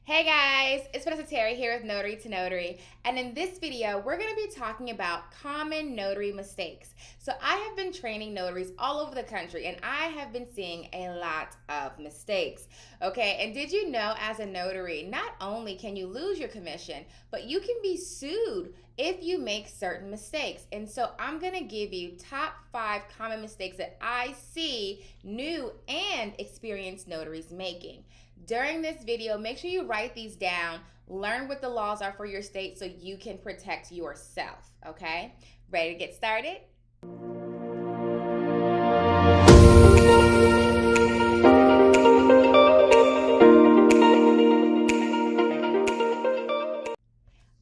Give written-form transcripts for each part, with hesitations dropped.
Hey guys, it's Vanessa here with Notary to Notary, and in this video, we're going to be talking about common notary mistakes. So I have been training notaries all over the country, and I have been seeing a lot of mistakes, okay? And did you know, as a notary, not only can you lose your commission, but you can be sued if you make certain mistakes. And so I'm going to give you top 5 common mistakes that I see new and experienced notaries making. During this video, make sure you write these down, learn what the laws are for your state so you can protect yourself, okay? Ready to get started?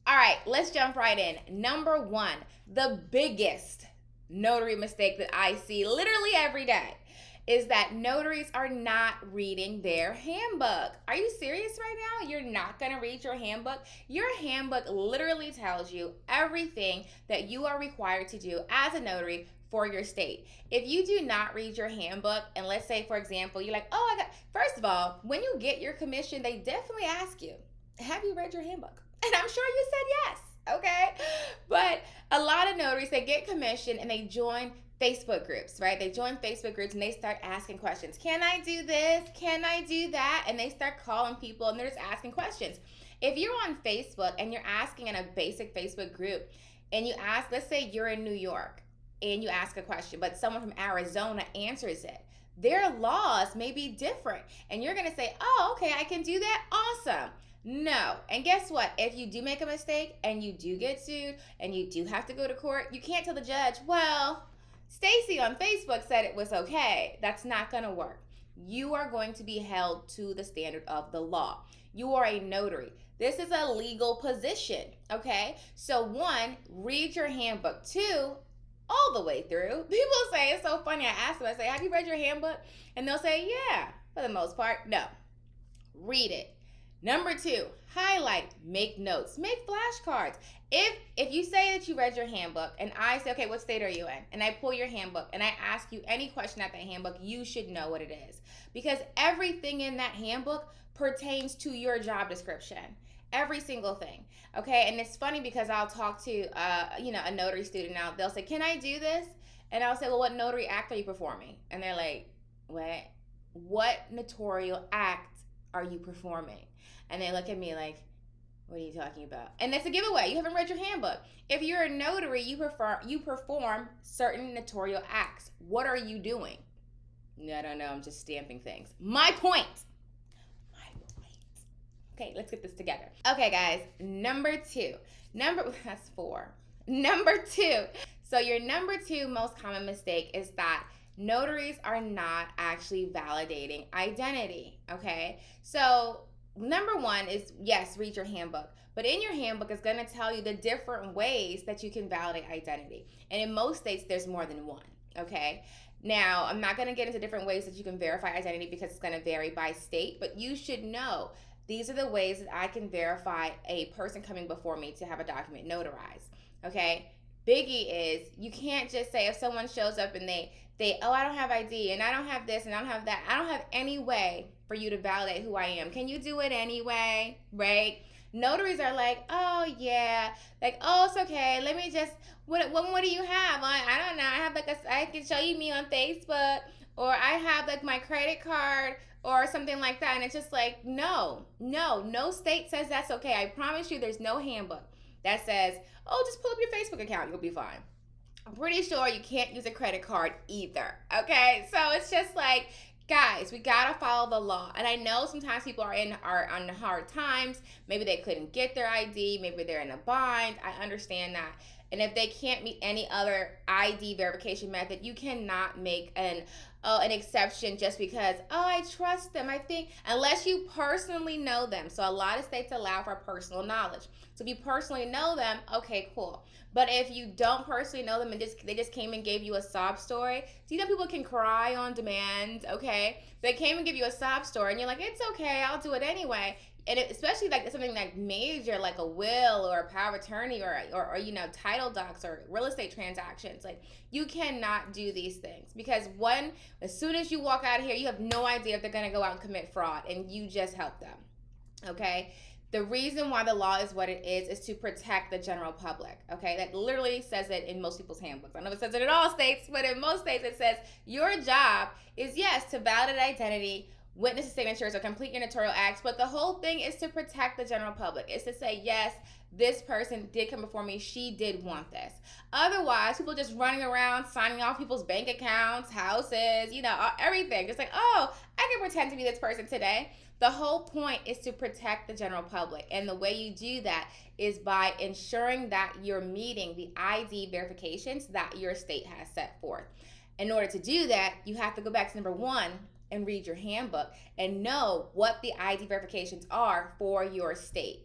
All right, let's jump right in. Number 1, the biggest notary mistake that I see literally every day is that notaries are not reading their handbook. Are you serious right now? You're not gonna read your handbook? Your handbook literally tells you everything that you are required to do as a notary for your state. If you do not read your handbook, and let's say, for example, you're like, first of all, when you get your commission, they definitely ask you, have you read your handbook? And I'm sure you said yes, okay? But a lot of notaries, they get commission and they join Facebook groups, right? They join Facebook groups and they start asking questions. Can I do this? Can I do that? And they start calling people and they're just asking questions. If you're on Facebook and you're asking in a basic Facebook group and you ask, let's say you're in New York and you ask a question, but someone from Arizona answers it, their laws may be different. And you're going to say, oh, okay, I can do that. Awesome. No. And guess what? If you do make a mistake and you do get sued and you do have to go to court, you can't tell the judge, well, Stacy on Facebook said it was okay. That's not going to work. You are going to be held to the standard of the law. You are a notary. This is a legal position, okay? So 1, read your handbook. 2, all the way through. People say, it's so funny, I ask them, I say, have you read your handbook? And they'll say, yeah, for the most part. No. Read it. Number 2, highlight, make notes, make flashcards. If you say that you read your handbook and I say, okay, what state are you in? And I pull your handbook and I ask you any question at that handbook, you should know what it is. Because everything in that handbook pertains to your job description. Every single thing. Okay, and it's funny because I'll talk to a notary student now. They'll say, can I do this? And I'll say, well, what notary act are you performing? And they're like, what notarial act are you performing? And they look at me like, what are you talking about? And that's a giveaway. You haven't read your handbook. If you're a notary, you perform certain notarial acts. What are you doing? I don't know. I'm just stamping things. My point. Okay, let's get this together. Okay, guys. Number 2. That's 4. Number 2. So your number 2 most common mistake is that notaries are not actually validating identity. Okay, so number 1 is, yes, read your handbook. But in your handbook, it's going to tell you the different ways that you can validate identity. And in most states, there's more than one, okay? Now, I'm not going to get into different ways that you can verify identity because it's going to vary by state, but you should know these are the ways that I can verify a person coming before me to have a document notarized, okay? Biggie is, you can't just say if someone shows up and they I don't have ID and I don't have this and I don't have that. I don't have any way for you to validate who I am. Can you do it anyway? Right? Notaries are like, oh yeah, like, oh, it's okay. Let me just, what do you have? I don't know. I have I can show you me on Facebook, or I have like my credit card or something like that. And it's just like, no state says that's okay. I promise you there's no handbook that says, oh, just pull up your Facebook account. You'll be fine. I'm pretty sure you can't use a credit card either, okay? So it's just like, guys, we gotta follow the law. And I know sometimes people are on hard times. Maybe they couldn't get their ID. Maybe they're in a bind. I understand that. And if they can't meet any other ID verification method, you cannot make an exception just because, I trust them. I think, unless you personally know them. So a lot of states allow for personal knowledge. So if you personally know them, okay, cool. But if you don't personally know them and they just came and gave you a sob story, so you know people can cry on demand, okay? They came and give you a sob story and you're like, it's okay, I'll do it anyway. And especially like something like major, like a will or a power of attorney or title docs or real estate transactions, like you cannot do these things because as soon as you walk out of here, you have no idea if they're going to go out and commit fraud and you just help them. Okay? The reason why the law is what it is to protect the general public. Okay? That literally says it in most people's handbooks. I know it says it in all states, but in most states it says your job is, yes, to validate identity, witness signatures, or complete your notarial acts, but the whole thing is to protect the general public. It's to say, yes, this person did come before me, she did want this. Otherwise, people just running around signing off people's bank accounts, houses, everything. Just like, oh, I can pretend to be this person today. The whole point is to protect the general public. And the way you do that is by ensuring that you're meeting the ID verifications that your state has set forth. In order to do that, you have to go back to number 1 and read your handbook and know what the ID verifications are for your state.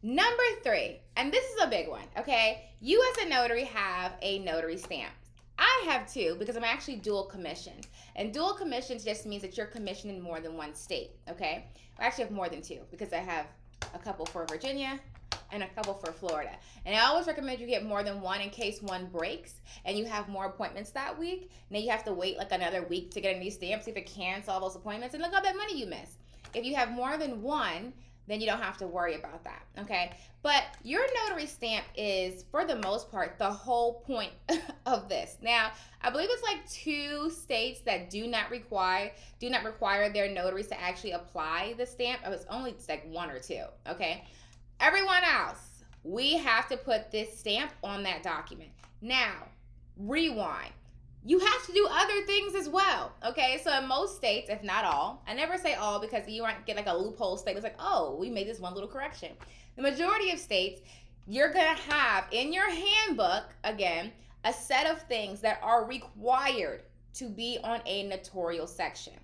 Number 3, and this is a big one, okay? You as a notary have a notary stamp. I have 2 because I'm actually dual commissioned. And dual commissions just means that you're commissioned in more than one state, okay? I actually have more than 2 because I have a couple for Virginia and a couple for Florida. And I always recommend you get more than one in case one breaks and you have more appointments that week. Now you have to wait like another week to get a new stamp so you have to cancel all those appointments and look how that money you miss. If you have more than one, then you don't have to worry about that, okay? But your notary stamp is, for the most part, the whole point of this. Now, I believe it's like 2 states that do not require their notaries to actually apply the stamp. It's only like 1 or 2, okay? Everyone else, we have to put this stamp on that document. Now, rewind. You have to do other things as well, okay? So in most states, if not all, I never say all because you might get like a loophole state. It's like, oh, we made this one little correction. The majority of states, you're gonna have in your handbook, again, a set of things that are required to be on a notarial section.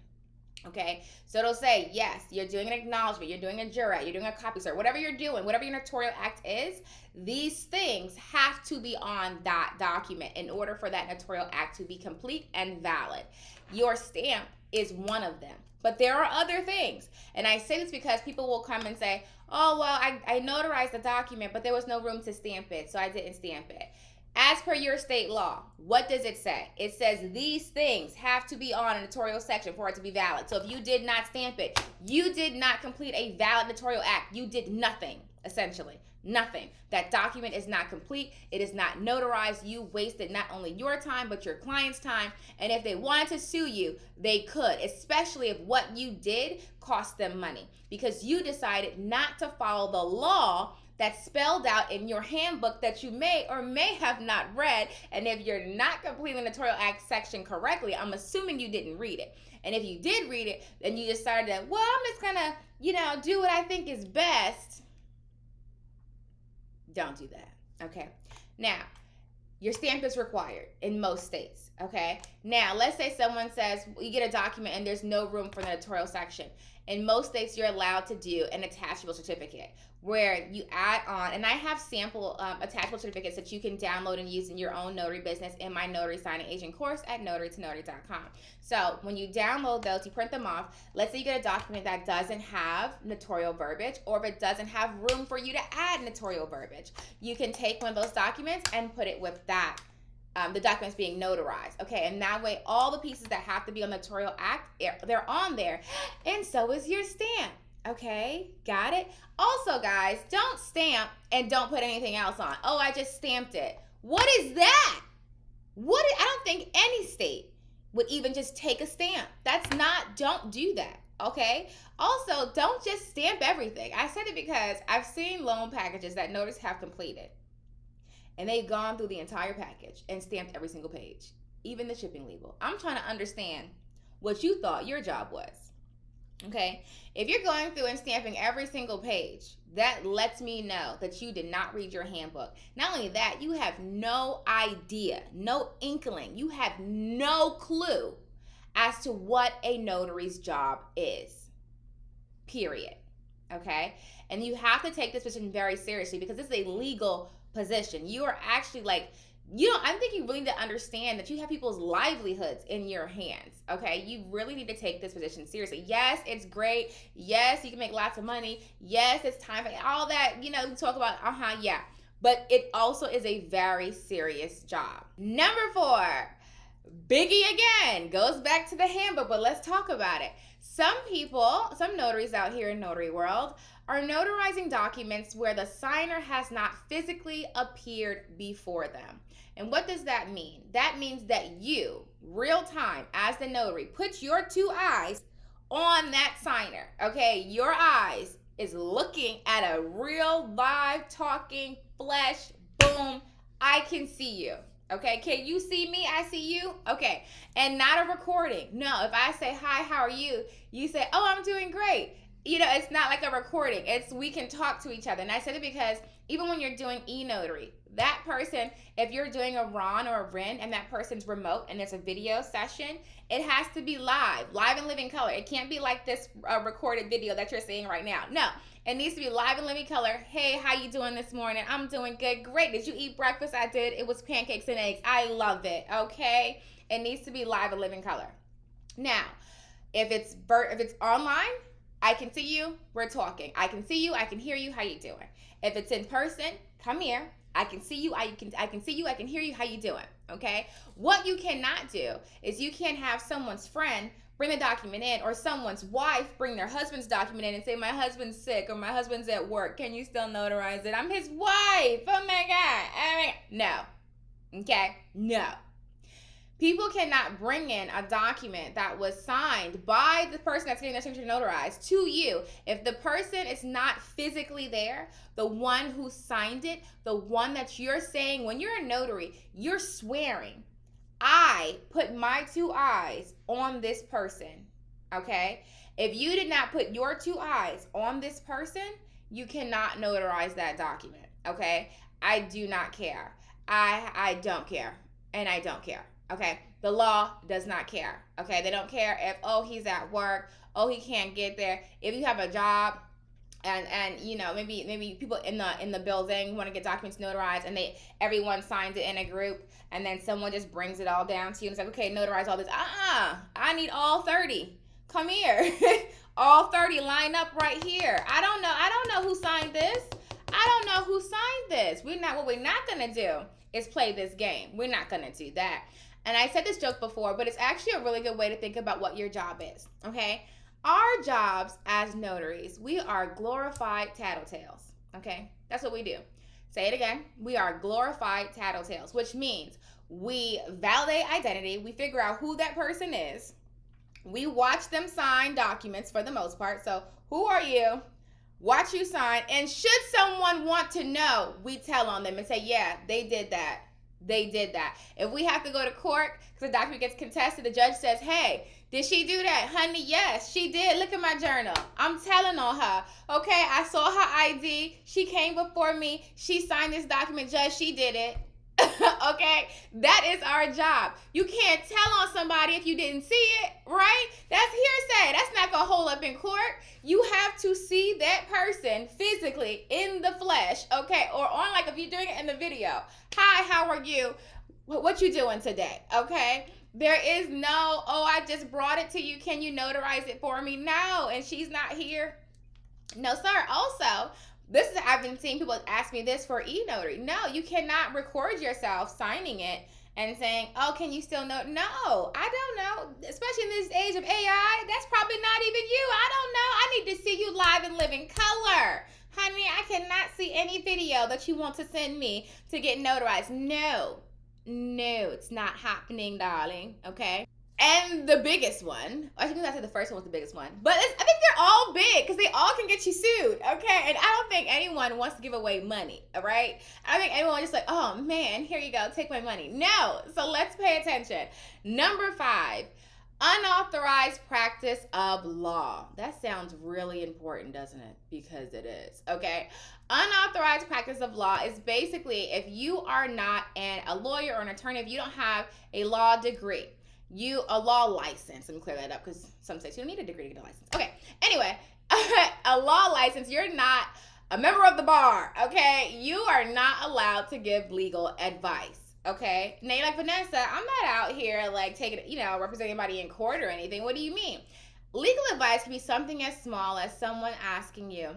Okay, so it'll say, yes, you're doing an acknowledgement, you're doing a jurat, you're doing a copy cert, whatever you're doing, whatever your notarial act is, these things have to be on that document in order for that notarial act to be complete and valid. Your stamp is one of them, but there are other things. And I say this because people will come and say, oh, well, I notarized the document, but there was no room to stamp it, so I didn't stamp it. As per your state law, what does it say? It says these things have to be on a notarial section for it to be valid. So if you did not stamp it, you did not complete a valid notarial act. You did nothing, essentially. Nothing. That document is not complete. It is not notarized. You wasted not only your time, but your client's time. And if they wanted to sue you, they could, especially if what you did cost them money because you decided not to follow the law that's spelled out in your handbook that you may or may have not read. And if you're not completing the notarial act section correctly, I'm assuming you didn't read it. And if you did read it, then you decided that, well, I'm just gonna, do what I think is best. Don't do that, okay? Now, your stamp is required in most states, okay? Now, let's say someone says, you get a document and there's no room for the notarial section. In most states, you're allowed to do an attachable certificate where you add on, and I have sample attachable certificates that you can download and use in your own notary business in my notary signing agent course at notarytonotary.com. So when you download those, you print them off. Let's say you get a document that doesn't have notarial verbiage, or if it doesn't have room for you to add notarial verbiage, you can take one of those documents and put it with that. The documents being notarized, okay? And that way, all the pieces that have to be on the notarial act, they're on there, and so is your stamp, okay? Got it? Also, guys, don't stamp and don't put anything else on. Oh, I just stamped it. What is that? I don't think any state would even just take a stamp. Don't do that, okay? Also, don't just stamp everything. I said it because I've seen loan packages that notaries have completed. And they've gone through the entire package and stamped every single page, even the shipping label. I'm trying to understand what you thought your job was, okay? If you're going through and stamping every single page, that lets me know that you did not read your handbook. Not only that, you have no idea, no inkling, you have no clue as to what a notary's job is, period, okay? And you have to take this position very seriously because this is a legal position. You are actually I think you really need to understand that you have people's livelihoods in your hands, okay? You really need to take this position seriously. Yes, it's great. Yes, you can make lots of money. Yes, it's time for all that, we talk about, yeah. But it also is a very serious job. Number 4, biggie again, goes back to the handbook, but let's talk about it. Some people, some notaries out here in notary world are notarizing documents where the signer has not physically appeared before them. And what does that mean? That means that you, real time, as the notary, put your two eyes on that signer, okay? Your eyes is looking at a real live talking flesh, boom, I can see you. Okay, can you see me? I see you. Okay, and not a recording. No, if I say, hi, how are you? You say, oh, I'm doing great. You know, it's not like a recording. It's we can talk to each other. And I said it because even when you're doing e-notary, that person, if you're doing a Ron or a Ren and that person's remote and it's a video session, it has to be live and living color. It can't be like this recorded video that you're seeing right now. No, it needs to be live and living color. Hey, how you doing this morning? I'm doing good. Great. Did you eat breakfast? I did. It was pancakes and eggs. I love it. Okay. It needs to be live and living color. Now, if it's online, I can see you. We're talking. I can see you. I can hear you. How you doing? If it's in person, come here. I can see you. I can see you. I can hear you. How you doing? Okay. What you cannot do is you can't have someone's friend bring the document in, or someone's wife bring their husband's document in and say, my husband's sick or my husband's at work. Can you still notarize it? I'm his wife. Oh my God. No. Okay. No. People cannot bring in a document that was signed by the person that's getting their signature notarized to you. If the person is not physically there, the one who signed it, the one that you're saying, when you're a notary, you're swearing, I put my two eyes on this person, okay? If you did not put your two eyes on this person, you cannot notarize that document, okay? I do not care. I don't care, and I don't care. Okay, the law does not care. Okay, they don't care if, oh, he's at work, oh, he can't get there. If you have a job and you know, maybe people in the building want to get documents notarized and everyone signs it in a group, and then someone just brings it all down to you and it's like, okay, notarize all this. I need all 30. Come here. All 30 line up right here. I don't know who signed this. I don't know who signed this. What we're not gonna do is play this game. We're not gonna do that. And I said this joke before, but it's actually a really good way to think about what your job is, okay? Our jobs as notaries, we are glorified tattletales, okay? That's what we do. Say it again. We are glorified tattletales, which means we validate identity. We figure out who that person is. We watch them sign documents for the most part. So who are you? Watch you sign. And should someone want to know, we tell on them and say, yeah, they did that. They did that. If we have to go to court because the document gets contested, the judge says, hey, did she do that? Honey, yes, she did. Look at my journal. I'm telling on her. Okay, I saw her ID. She came before me. She signed this document. Judge, she did it. Okay, that is our job. You can't tell on somebody if you didn't see it, right? That's hearsay. That's not going to hold up in court. You have to see that person physically in the flesh, okay? Or on, like, if you're doing it in the video. Hi, how are you? What you doing today, okay? There is no, oh, I just brought it to you. Can you notarize it for me? No, and she's not here. No, sir. Also, I've been seeing people ask me this for e-notary. No, you cannot record yourself signing it and saying, oh, can you still know? No, I don't know. Especially in this age of AI, that's probably not even you. I don't know. I need to see you live and living color. Honey, I cannot see any video that you want to send me to get notarized. No, it's not happening, darling. Okay. And the biggest one, I think I said the first one was the biggest one, but I think they're all big because they all can get you sued, okay? And I don't think anyone wants to give away money, all right? I think anyone just like, oh man, here you go, take my money. No, so let's pay attention. Number 5, unauthorized practice of law. That sounds really important, doesn't it? Because it is, okay? Unauthorized practice of law is basically if you are not a lawyer or an attorney, if you don't have a law degree, a law license. Let me clear that up because some states you don't need a degree to get a license. Okay, anyway, a law license, you're not a member of the bar, okay? You are not allowed to give legal advice, okay? Now you're like, Vanessa, I'm not out here like taking, representing anybody in court or anything. What do you mean? Legal advice can be something as small as someone asking you,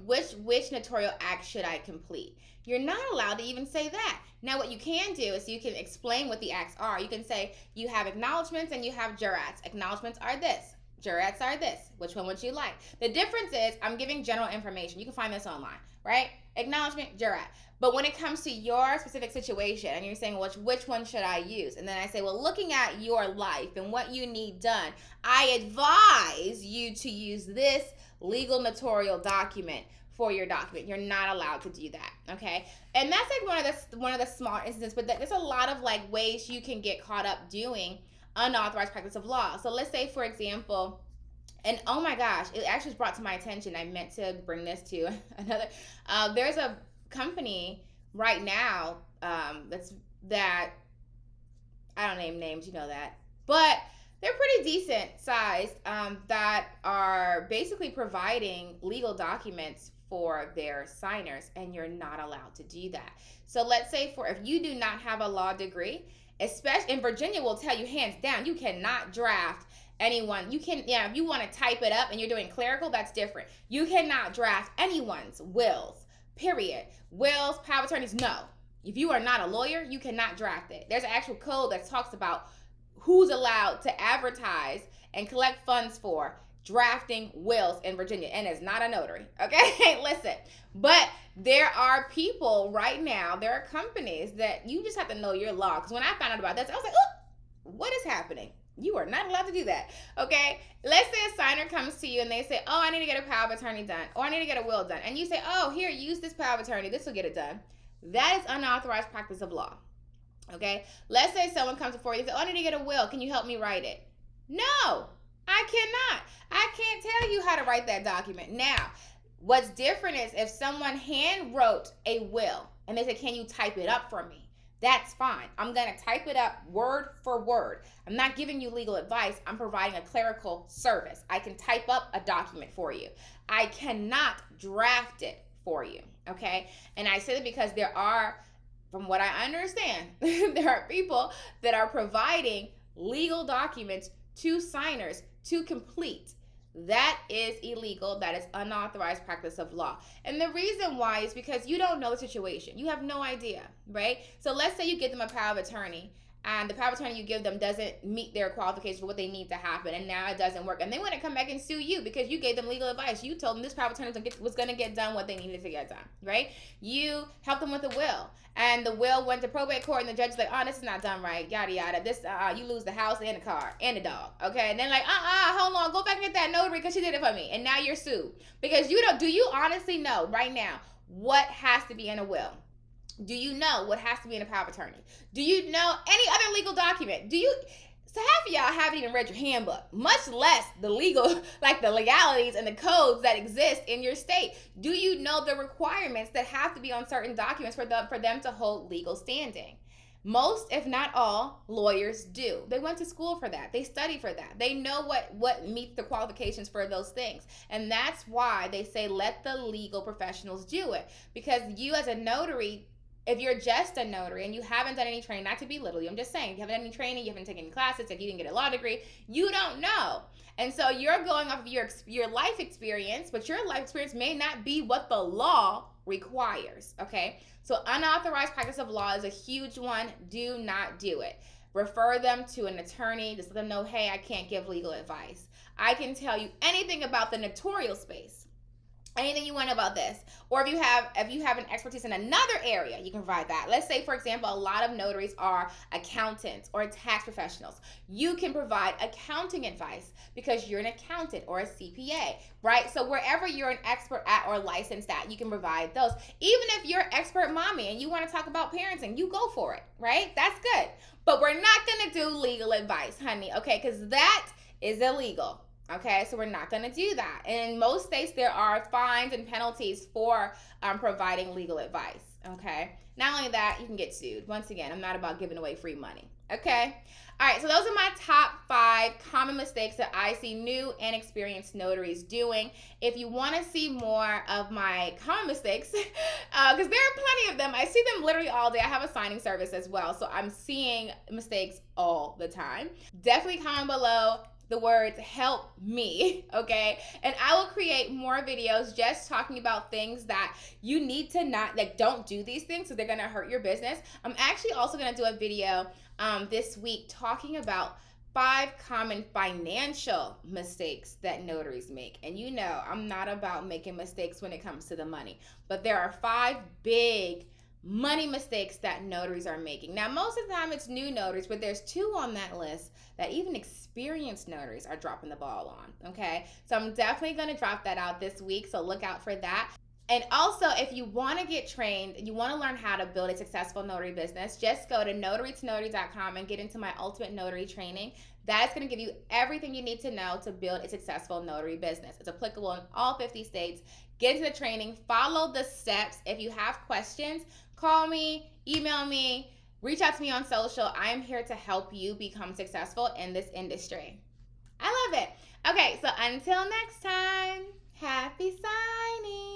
which notarial act should I complete? You're not allowed to even say that. Now, what you can do is you can explain what the acts are. You can say you have acknowledgments and you have jurats. Acknowledgments are this. Jurats are this. Which one would you like? The difference is I'm giving general information. You can find this online, right? Acknowledgement, jurat. But when it comes to your specific situation and you're saying, which one should I use? And then I say, well, looking at your life and what you need done, I advise you to use this legal notarial document for your document. You're not allowed to do that, okay? And that's like one of the small instances, but there's a lot of like ways you can get caught up doing unauthorized practice of law. So let's say, for example, and oh my gosh, it actually was brought to my attention. I meant to bring this to another. There's a company right now that I don't name names, you know that, but they're pretty decent sized that are basically providing legal documents for their signers, and you're not allowed to do that. So let's say if you do not have a law degree, especially in Virginia, will tell you hands down, you cannot draft anyone. You can, if you want to type it up and you're doing clerical, that's different. You cannot draft anyone's wills, period. Wills, power of attorneys, no. If you are not a lawyer, you cannot draft it. There's an actual code that talks about who's allowed to advertise and collect funds for drafting wills in Virginia, and it's not a notary, okay? Listen, but there are people right now, there are companies that you just have to know your law, because when I found out about this, I was like, oh, what is happening? You are not allowed to do that, okay? Let's say a signer comes to you and they say, oh, I need to get a power of attorney done, or I need to get a will done, and you say, oh, here, use this power of attorney, this will get it done. That is unauthorized practice of law, okay? Let's say someone comes before you and says, oh, I need to get a will, can you help me write it? No, I cannot. I can't tell you how to write that document. Now, what's different is if someone hand wrote a will and they say, can you type it up for me? That's fine. I'm going to type it up word for word. I'm not giving you legal advice. I'm providing a clerical service. I can type up a document for you. I cannot draft it for you, okay? And I say that because there are, from what I understand, there are people that are providing legal documents to signers to complete. That is illegal. That is unauthorized practice of law. And the reason why is because you don't know the situation. You have no idea, right? So let's say you give them a power of attorney and the power of attorney you give them doesn't meet their qualifications for what they need to happen, and now it doesn't work. And they want to come back and sue you because you gave them legal advice. You told them this power of attorney was going to get done what they needed to get done, right? You helped them with the will, and the will went to probate court, and the judge is like, oh, this is not done right, yada, yada. This, you lose the house and the car and the dog, okay? And then like, hold on, go back and get that notary because she did it for me. And now you're sued because do you honestly know right now what has to be in a will? Do you know what has to be in a power of attorney? Do you know any other legal document? So half of y'all haven't even read your handbook, much less the legal, like the legalities and the codes that exist in your state. Do you know the requirements that have to be on certain documents for them to hold legal standing? Most, if not all, lawyers do. They went to school for that. They study for that. They know what meets the qualifications for those things. And that's why they say let the legal professionals do it. Because you as a notary, if you're just a notary and you haven't done any training, not to belittle you, I'm just saying, if you haven't done any training, you haven't taken any classes, if you didn't get a law degree, you don't know. And so you're going off of your life experience, but your life experience may not be what the law requires, okay? So unauthorized practice of law is a huge one. Do not do it. Refer them to an attorney. Just let them know, hey, I can't give legal advice. I can tell you anything about the notarial space. Anything you want about this, or if you have an expertise in another area, you can provide that. Let's say, for example, a lot of notaries are accountants or tax professionals. You can provide accounting advice because you're an accountant or a CPA, right? So wherever you're an expert at or licensed at, you can provide those. Even if you're expert mommy and you want to talk about parenting, you go for it, right? That's good. But we're not going to do legal advice, honey, okay? Because that is illegal. Okay, so we're not going to do that. And in most states, there are fines and penalties for providing legal advice. Okay, not only that, you can get sued. Once again, I'm not about giving away free money. Okay, all right, so those are my top 5 common mistakes that I see new and experienced notaries doing. If you want to see more of my common mistakes, because there are plenty of them, I see them literally all day. I have a signing service as well, so I'm seeing mistakes all the time. Definitely comment below the words help me, okay? And I will create more videos just talking about things that you need to not, like, don't do these things because they're gonna hurt your business. I'm actually also gonna do a video this week talking about 5 common financial mistakes that notaries make. And you know, I'm not about making mistakes when it comes to the money, but there are 5 big money mistakes that notaries are making. Now, most of the time it's new notaries, but there's 2 on that list that even experienced notaries are dropping the ball on. Okay, so I'm definitely going to drop that out this week, so look out for that. And also, if you want to get trained, you want to learn how to build a successful notary business, just go to notarytonotary.com and get into my ultimate notary training. That's going to give you everything you need to know to build a successful notary business. It's applicable in all 50 states. Get into the training, follow the steps. If you have questions, call me, email me, reach out to me on social. I am here to help you become successful in this industry. I love it. Okay, so until next time, happy signing.